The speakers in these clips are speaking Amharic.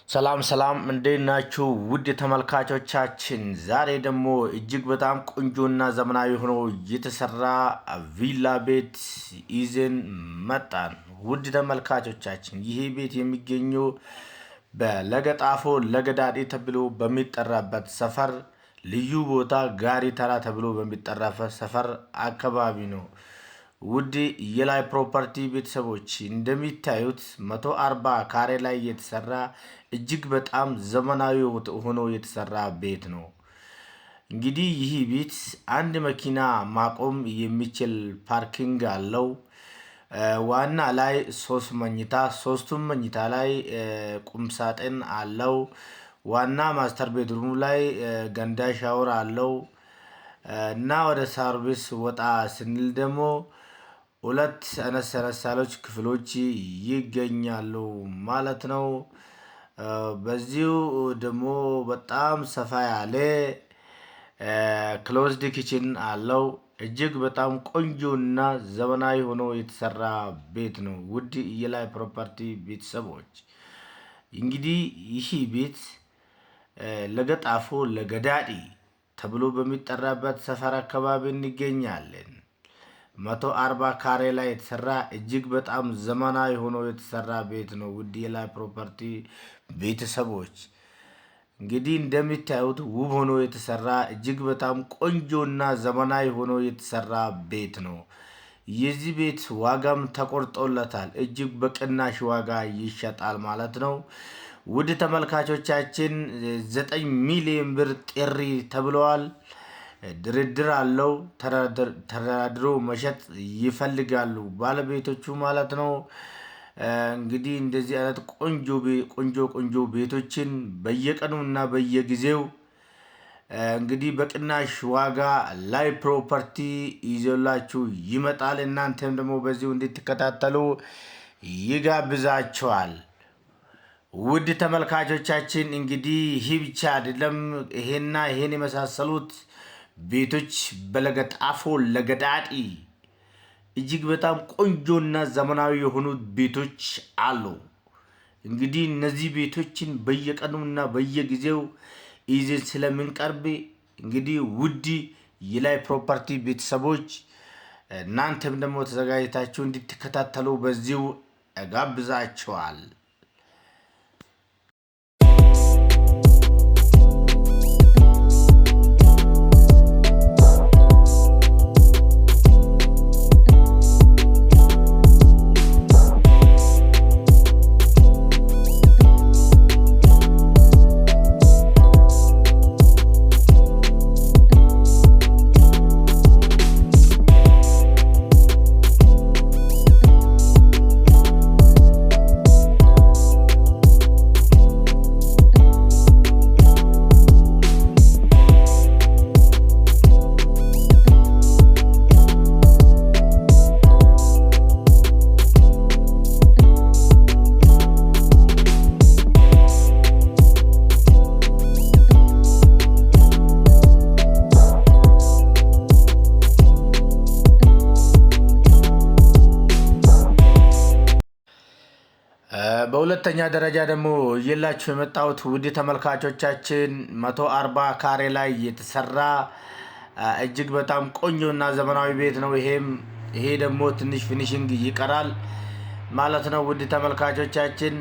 ሰላም ሰላም እንዴት ናችሁ ውድ ተመልካቾቻችን? ዛሬ ደግሞ እጅግ በጣም ቆንጆና ዘመናዊ ሆኖ የተሰራ ቪላ ቤት ይዘን መጣን። ውድ ተመልካቾቻችን ይህ ቤት የሚገኘው በለገጣፎ ለገዳዲ ተብሎ በሚጠራበት ሰፈር ልዩ ቦታ ጋሪ ተራ ተብሎ በሚጠራበት ሰፈር አካባቢ ነው። ውድ የላይ ፕሮፐርቲ ቤተሰቦች እንደሚታዩት 140 ካሬ ላይ የተሰራ እጅግ በጣም ዘመናዊ ሆኖ የተሰራ ቤት ነው። እንግዲህ ይህ ቤት አንድ መኪና ማቆም የሚችል ፓርኪንግ አለው። ዋና ላይ 3 መኝታ፣ ሶስቱም መኝታ ላይ ቁም ሳጥን አለው። ዋና ማስተር ቤድሩም ላይ ገንዳ ሻወር አለው እና ወደ ሰርቪስ ወጣ ስንል ደግሞ ሁለት አነስ ያሉት ክፍሎች ይገኛሉ ማለት ነው። በዚሁ ደግሞ በጣም ሰፋ ያለ ክሎዝድ ኪችን አለው። እጅግ በጣም ቆንጆና ዘመናዊ ሆኖ የተሰራ ቤት ነው። ውድ የላይ ፕሮፐርቲ ቤተሰቦች እንግዲህ ይህ ቤት ለገጣፎ ለገዳዲ ተብሎ በሚጠራበት ሰፈር አካባቢ እንገኛለን። 140 ካሬ ላይ የተሰራ እጅግ በጣም ዘመናዊ ሆኖ የተሰራ ቤት ነው። ውድ የላይ ፕሮፐርቲ ቤተሰቦች እንግዲህ እንደምታዩት ውብ ሆኖ የተሰራ እጅግ በጣም ቆንጆና ዘመናዊ ሆኖ የተሰራ ቤት ነው። የዚህ ቤት ዋጋም ተቆርጦለታል። እጅግ በቅናሽ ዋጋ ይሸጣል ማለት ነው። ውድ ተመልካቾቻችን 9 ሚሊዮን ብር ጥሪ ተብለዋል። ድርድር አለው። ተደራድሮ መሸጥ ይፈልጋሉ ባለቤቶቹ ማለት ነው። እንግዲህ እንደዚህ አይነት ቆንጆ ቤቶችን በየቀኑና በየጊዜው እንግዲህ በቅናሽ ዋጋ ላይ ፕሮፐርቲ ይዞላችሁ ይመጣል። እናንተም ደግሞ በዚሁ እንድትከታተሉ ይጋብዛችኋል። ውድ ተመልካቾቻችን እንግዲህ ይህ ብቻ አይደለም። ይሄን የመሳሰሉት ቤቶች በለገጣፎ ለገዳዲ እጅግ በጣም ቆንጆና ዘመናዊ የሆኑ ቤቶች አሉ። እንግዲህ እነዚህ ቤቶችን በየቀኑና በየጊዜው ይዘን ስለምንቀርብ እንግዲህ ውድ የላይ ፕሮፐርቲ ቤተሰቦች እናንተም ደግሞ ተዘጋጅታችሁ እንድትከታተሉ በዚሁ እጋብዛችኋል። በሁለተኛ ደረጃ ደግሞ ይላችሁ የመጣሁት ውድ ተመልካቾቻችን 140 ካሬ ላይ የተሰራ እጅግ በጣም ቆንጆና ዘመናዊ ቤት ነው። ይሄ ደግሞ ትንሽ ፊኒሺንግ ይቀራል ማለት ነው። ውድ ተመልካቾቻችን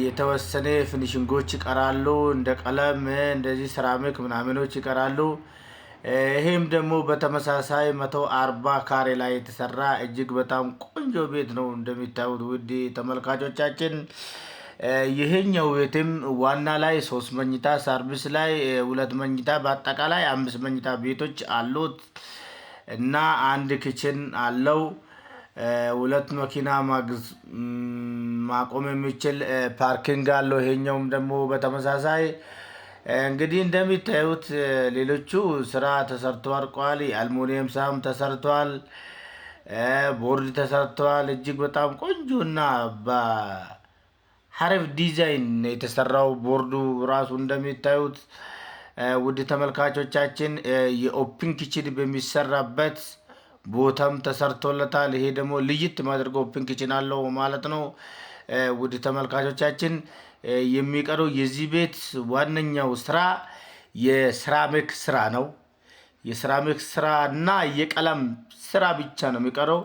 የተወሰነ ፊኒሺንጎች ይቀራሉ፣ እንደ ቀለም እንደዚህ ሴራሚክ ምናምኖች ይቀራሉ። ይሄም ደግሞ በተመሳሳይ 140 ካሬ ላይ የተሰራ እጅግ በጣም ቆንጆ ቤት ነው። እንደሚታዩት ውድ ተመልካቾቻችን ይሄኛው ቤትም ዋና ላይ 3 መኝታ፣ ሰርቪስ ላይ 2 መኝታ፣ በአጠቃላይ 5 መኝታ ቤቶች አሉት እና አንድ ኪችን አለው። 2 መኪና ማቆም የሚችል ፓርኪንግ አለው። ይሄኛውም ደግሞ በተመሳሳይ እንግዲህ እንደሚታዩት ሌሎቹ ስራ ተሰርቶ አልቋል። የአልሙኒየም ሳም ተሰርቷል፣ ቦርድ ተሰርቷል። እጅግ በጣም ቆንጆና በሀረር ዲዛይን የተሰራው ቦርዱ ራሱ እንደሚታዩት ውድ ተመልካቾቻችን የኦፕን ኪችን በሚሰራበት ቦታም ተሰርቶለታል። ይሄ ደግሞ ልይት ማድረግ ኦፕን ኪችን አለው ማለት ነው። ውድ ተመልካቾቻችን የሚቀረው የዚህ ቤት ዋነኛው ስራ የሴራሚክ ስራ ነው። የሴራሚክ ስራ እና የቀለም ስራ ብቻ ነው የሚቀረው።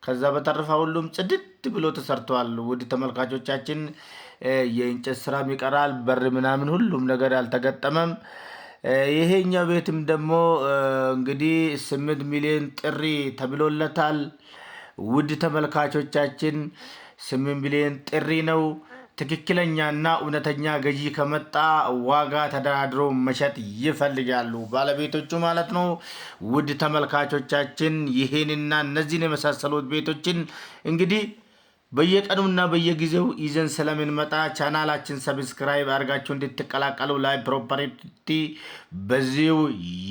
ከዛ በተረፈ ሁሉም ጽድት ብሎ ተሰርቷል። ውድ ተመልካቾቻችን የእንጨት ስራም ይቀራል። በር ምናምን ሁሉም ነገር አልተገጠመም። ይሄኛው ቤትም ደግሞ እንግዲህ 8 ሚሊዮን ጥሪ ተብሎለታል። ውድ ተመልካቾቻችን 8 ሚሊዮን ጥሪ ነው። ትክክለኛና እውነተኛ ገዢ ከመጣ ዋጋ ተደራድሮ መሸጥ ይፈልጋሉ ባለቤቶቹ ማለት ነው። ውድ ተመልካቾቻችን ይሄንና እነዚህን የመሳሰሉት ቤቶችን እንግዲህ በየቀኑና በየጊዜው ይዘን ስለምንመጣ ቻናላችን ሰብስክራይብ አድርጋችሁ እንድትቀላቀሉ ላይ ፕሮፐርቲ በዚሁ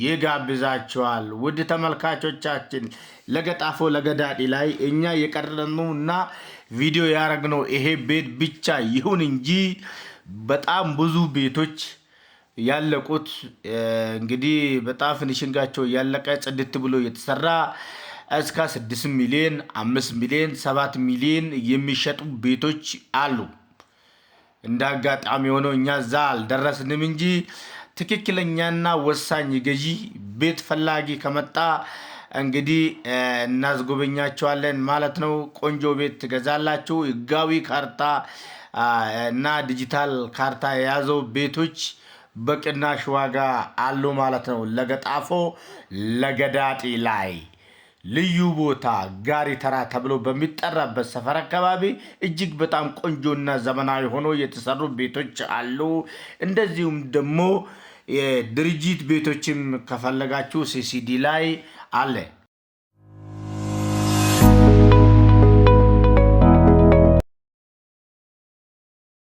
ይጋብዛችኋል። ውድ ተመልካቾቻችን ለገጣፎ ለገዳዲ ላይ እኛ የቀረነውና ቪዲዮ ያረግነው ይሄ ቤት ብቻ ይሁን እንጂ በጣም ብዙ ቤቶች ያለቁት እንግዲህ በጣም ፊኒሺንጋቸው ያለቀ ጽድት ብሎ የተሰራ እስከ 6 ሚሊዮን 5 ሚሊዮን 7 ሚሊዮን የሚሸጡ ቤቶች አሉ። እንደ አጋጣሚ ሆኖ እኛ እዛ አልደረስንም እንጂ ትክክለኛና ወሳኝ ገዢ ቤት ፈላጊ ከመጣ እንግዲህ እናስጎበኛቸዋለን ማለት ነው። ቆንጆ ቤት ትገዛላችሁ። ህጋዊ ካርታ እና ዲጂታል ካርታ የያዘው ቤቶች በቅናሽ ዋጋ አሉ ማለት ነው። ለገጣፎ ለገዳዲ ላይ ልዩ ቦታ ጋሪ ተራ ተብሎ በሚጠራበት ሰፈር አካባቢ እጅግ በጣም ቆንጆና ዘመናዊ ሆኖ የተሰሩ ቤቶች አሉ። እንደዚሁም ደግሞ የድርጅት ቤቶችም ከፈለጋችሁ ሲሲዲ ላይ አለ።